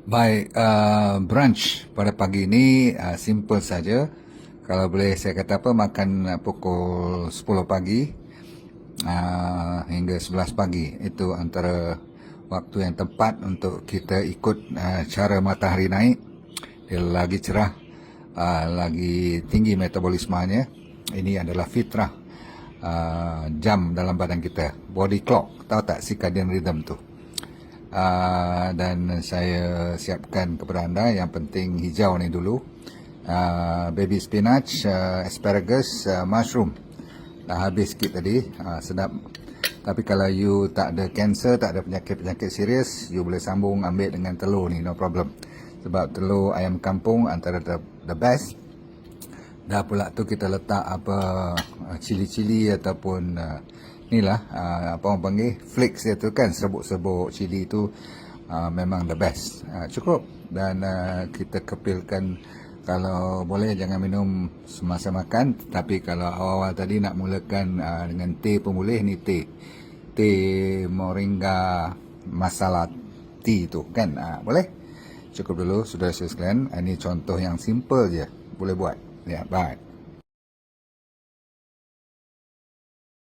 Baik, brunch pada pagi ini simple saja. Kalau boleh saya kata apa, makan pukul 10 pagi hingga 11 pagi. Itu antara waktu yang tepat untuk kita ikut cara matahari naik. Dia lagi cerah, lagi tinggi metabolismenya. Ini adalah fitrah jam dalam badan kita. Body clock, tahu tak circadian rhythm tu? Dan saya siapkan kepada anda yang penting hijau ni dulu, baby spinach, asparagus, mushroom. Dah habis sikit tadi, sedap. Tapi kalau you tak ada kanser, tak ada penyakit-penyakit serius, you boleh sambung ambil dengan telur ni, no problem. Sebab telur ayam kampung antara the best. Dah pula tu kita letak apa cili-cili ataupun ni lah apa orang panggil flakes dia tu kan, serbuk-serbuk cili tu memang the best. Cukup. Dan kita kepilkan, kalau boleh jangan minum semasa makan, tapi kalau awal-awal tadi nak mulakan dengan teh pun boleh. Ni teh moringa masala tea tu kan, boleh. Cukup dulu saudara sekalian. Ini contoh yang simple je, boleh buat ya. Bye.